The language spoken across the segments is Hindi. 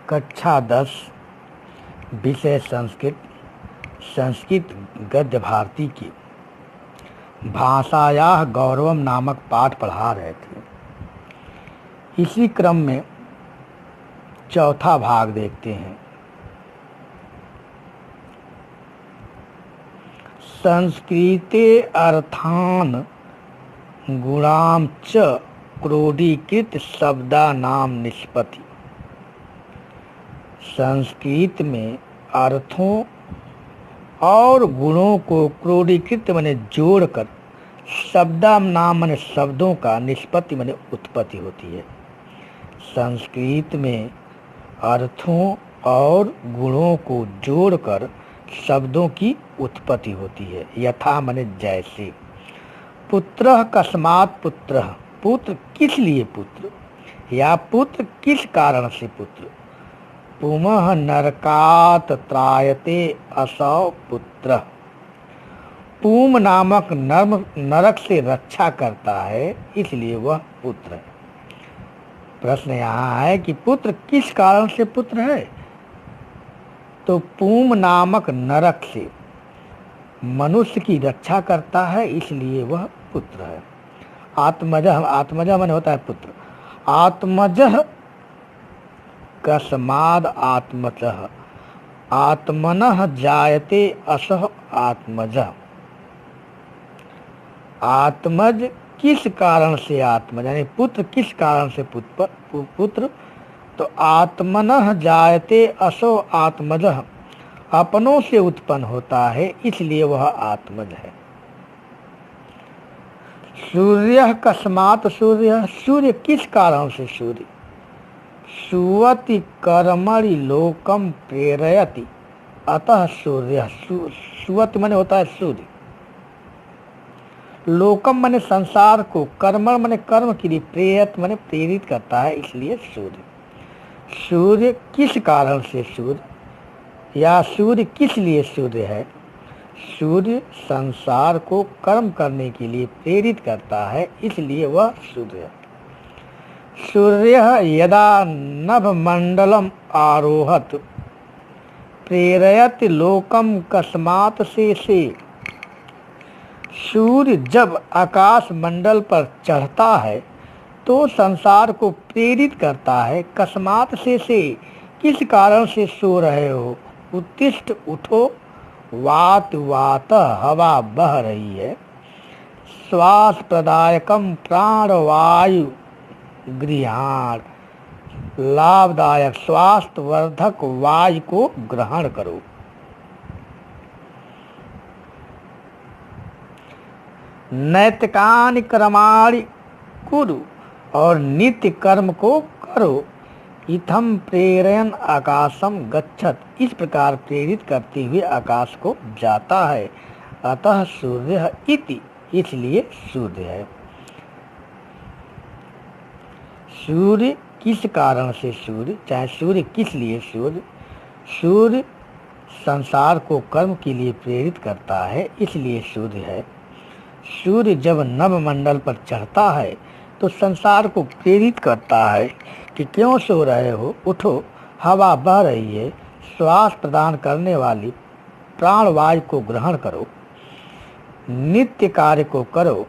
कक्षा 10 विषय संस्कृत संस्कृत गद्य भारती की भाषायाः गौरवम नामक पाठ पढ़ा रहे थे। इसी क्रम में चौथा भाग देखते हैं। संस्कृते अर्थान गुणाम च क्रोडीकृत शब्दानाम निष्पत्ति। संस्कृत में अर्थों और गुणों को क्रोडीकृत माने जोड़कर शब्दानाम माने शब्दों का निष्पत्ति माने उत्पत्ति होती है। संस्कृत में अर्थों और गुणों को जोड़कर शब्दों की उत्पत्ति होती है। यथा माने जैसे। पुत्रः कस्मात् पुत्रः, पुत्र किस लिए पुत्र, या पुत्र किस कारण से पुत्र। पुमः नरकात् त्रायते असौ पुत्र, पुम नामक नरक से रक्षा करता है इसलिए वह पुत्र है। प्रश्न यहाँ है कि पुत्र किस कारण से पुत्र है, तो पुम नामक नरक से मनुष्य की रक्षा करता है इसलिए वह पुत्र है। आत्मजः माने होता है पुत्र। आत्मजः कस्माद् आत्मजः, आत्मनः जायते असः आत्मजः। आत्मज किस कारण से आत्मज, यानी पुत्र किस कारण से पुत्र, तो आत्मनः जायते असो आत्मजः, अपनों से उत्पन्न होता है इसलिए वह आत्मज है। सूर्य कस्मात् सूर्य, सूर्य किस कारण से सूर्य। सुवति कर्मणि लोकम प्रेरयति अतः सूर्य। सुवति माने होता है सूर्य, लोकम माने संसार को, कर्मण माने कर्म के लिए, प्रेरयत माने प्रेरित करता है इसलिए सूर्य। सूर्य किस कारण से सूर्य, या सूर्य किस लिए सूर्य है। सूर्य संसार को कर्म करने के लिए प्रेरित करता है इसलिए वह सूर्य है। सूर्य यदा नभमंडलम आरोहत प्रेरयत लोकम कस्मात् से। सूर्य जब आकाश मंडल पर चढ़ता है तो संसार को प्रेरित करता है। कस्मात् से किस कारण से सो रहे हो। उत्तिष्ठ उठो, वात हवा बह रही है। श्वास प्रदायकम प्राणवायु गृहाण, लाभदायक स्वास्थ्य वर्धक वायु को ग्रहण करो। नैतिकानि कर्माणि कुरु, और नित्य कर्म को करो। इथम प्रेरयन् आकाशम गच्छत, इस प्रकार प्रेरित करते हुए आकाश को जाता है। अतः सूर्य इति, इसलिए सूर्य है। सूर्य किस कारण से सूर्य, चाहे सूर्य किस लिए सूर्य। सूर्य संसार को कर्म के लिए प्रेरित करता है इसलिए सूर्य है। सूर्य जब नभमंडल पर चढ़ता है तो संसार को प्रेरित करता है कि क्यों सो रहे हो, उठो, हवा बह रही है, श्वास प्रदान करने वाली प्राणवायु को ग्रहण करो, नित्य कार्य को करो।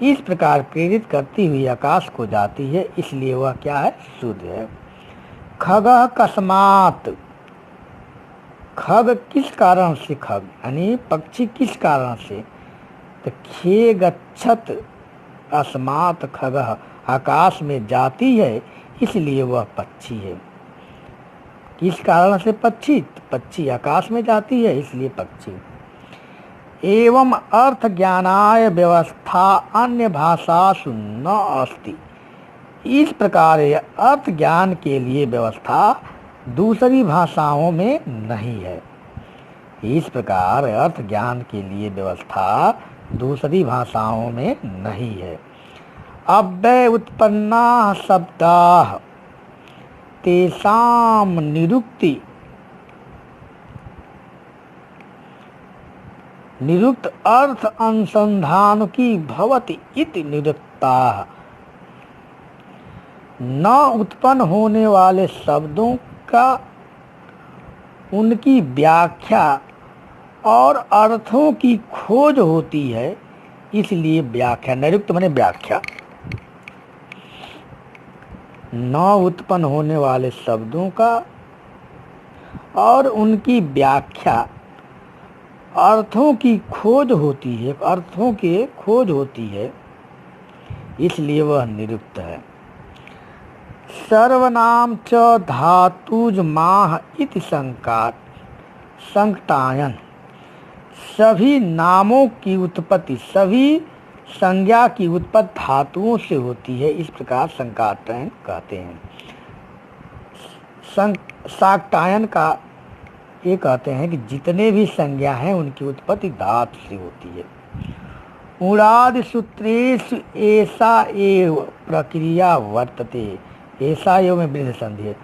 इस प्रकार प्रेरित करती हुई आकाश को जाती है इसलिए वह क्या है, सूर्य है। खगः कस्मात्, खग किस कारण से, खग यानी पक्षी किस कारण से, तो खे गच्छत अस्मात् खगः, आकाश में जाती है इसलिए वह पक्षी है। किस कारण से पक्षी, पक्षी आकाश में जाती है इसलिए पक्षी। एवं अर्थ ज्ञानाय व्यवस्था अन्य भाषासु न अस्ति, इस प्रकार अर्थ ज्ञान के लिए व्यवस्था दूसरी भाषाओं में नहीं है। इस प्रकार अर्थ ज्ञान के लिए व्यवस्था दूसरी भाषाओं में नहीं है। अव्यय उत्पन्ना शब्दाः तेषां निरुक्ति निरुक्त अर्थ अनुसंधान की भवति इति निरुक्ताः। न उत्पन्न होने वाले शब्दों का उनकी व्याख्या और अर्थों की खोज होती है, इसलिए व्याख्या। नैरुक्त माने व्याख्या। नव उत्पन्न होने वाले शब्दों का और उनकी व्याख्या अर्थों की खोज होती है, अर्थों की खोज होती है, इसलिए वह निरुक्त है। सर्वनाम च धातुज माह इति संकटायन। सभी नामों की उत्पत्ति, सभी संज्ञा की उत्पत्ति धातुओं से होती है, इस प्रकार संकाटायन कहते हैं। शाक्टायन का ये कहते हैं कि जितने भी संज्ञा हैं उनकी उत्पत्ति धातु से होती है। उड़ाद सूत्रेषु ऐसा एव प्रक्रिया वर्तते। ऐसा एव में वृद्ध संधि है।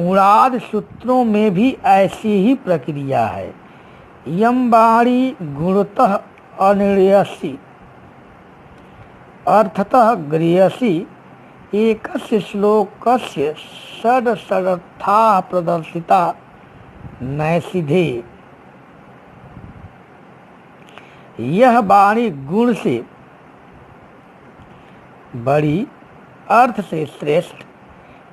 उड़ाद सूत्रों में भी ऐसी ही प्रक्रिया है। यम वाणी गुणतः अनिर्यसी अर्थतः गृहसी एकस्य श्लोकस्य षडर्थाः प्रदर्शिता नैषधे। यह वाणी गुण से बड़ी, अर्थ से श्रेष्ठ,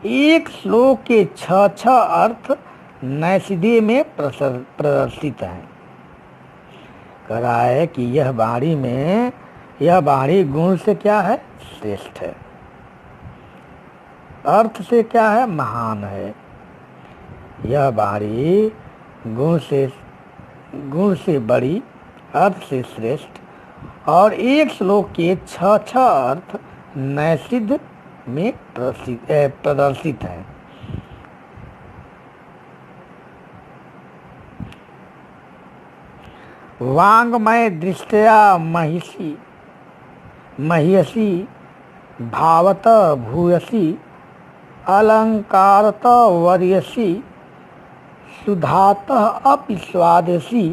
एक श्लोक के 6 अर्थ नैषधे में प्रदर्शित हैं। कह रहा है कि यह वाणी गुण से क्या है? श्रेष्ठ है। अर्थ से क्या है? महान है। यह वाणी गुण से बड़ी, अर्थ से श्रेष्ठ और एक श्लोक के 6 अर्थ नैषध में प्रदर्शित हैं। वाङ्मय दृष्टया मह्यसी भावत भूयसी अलंकारत वर्यसी सुधातः अपि स्वादसी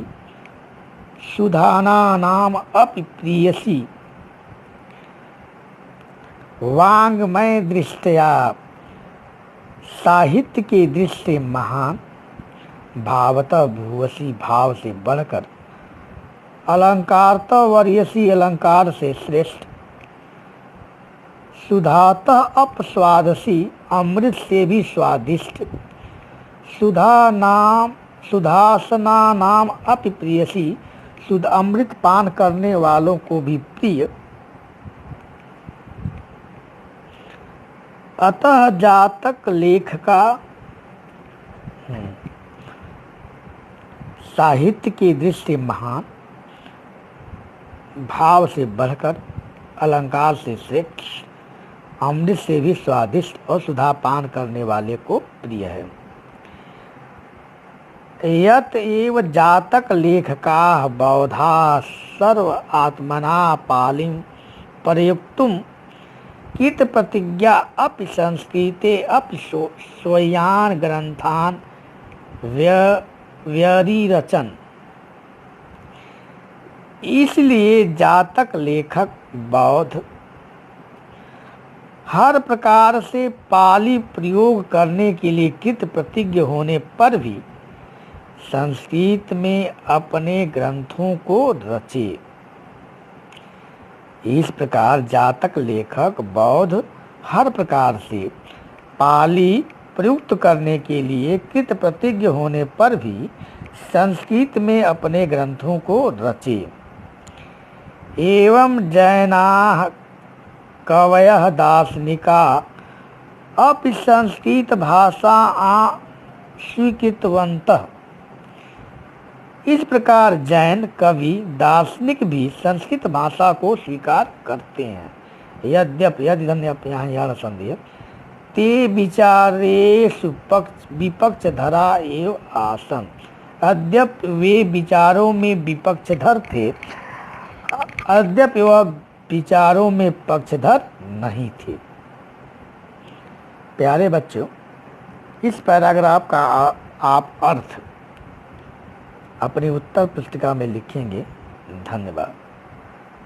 सुधानानाम अपि प्रियसी। वाङ्मय दृष्टया, साहित्य के दृष्टि से महान, भावतः भूयसी, भाव से बढ़कर, अलंकारतः वर्यसी, अलंकार से श्रेष्ठ, सुधातः अपस्वादसी, अमृत से भी स्वादिष्ट, सुधासना नाम अपि प्रियसी, शुद्ध अमृत पान करने वालों को भी प्रिय। अतः जातक लेख का साहित्य की दृष्टि महान, भाव से बढ़कर, अलंकार से श्रेष्ठ, अमृत से भी स्वादिष्ट और सुधा पान करने वाले को प्रिय है। यत एव जातक लेखका बौधा सर्व आत्मना पालिम प्रयुक्तुम कित प्रतिज्ञा अपि संस्कृते अपि स्वयान ग्रंथान व्यरिरचन। इसलिए जातक लेखक बौद्ध हर प्रकार से पाली प्रयोग करने के लिए कृत प्रतिज्ञ होने पर भी संस्कृत में अपने ग्रंथों को रचे। इस प्रकार जातक लेखक बौद्ध हर प्रकार से पाली प्रयुक्त करने के लिए कृत प्रतिज्ञ होने पर भी संस्कृत में अपने ग्रंथों को रचे। एवं जैनाः कवयः दार्शनिका अपि संस्कृत भाषा स्वीकृतवन्तः। इस प्रकार जैन कवि दार्शनिक भी संस्कृत भाषा को स्वीकार करते हैं। यद्यपि यहाँ संधि है, ते विचारेषु विपक्षधरा एव आसन। अद्यप वे विचारों में विपक्षधर थे, अद्यपि वह विचारों में पक्षधर नहीं थे। प्यारे बच्चों, इस पैराग्राफ का आप अर्थ अपनी उत्तर पुस्तिका में लिखेंगे। धन्यवाद।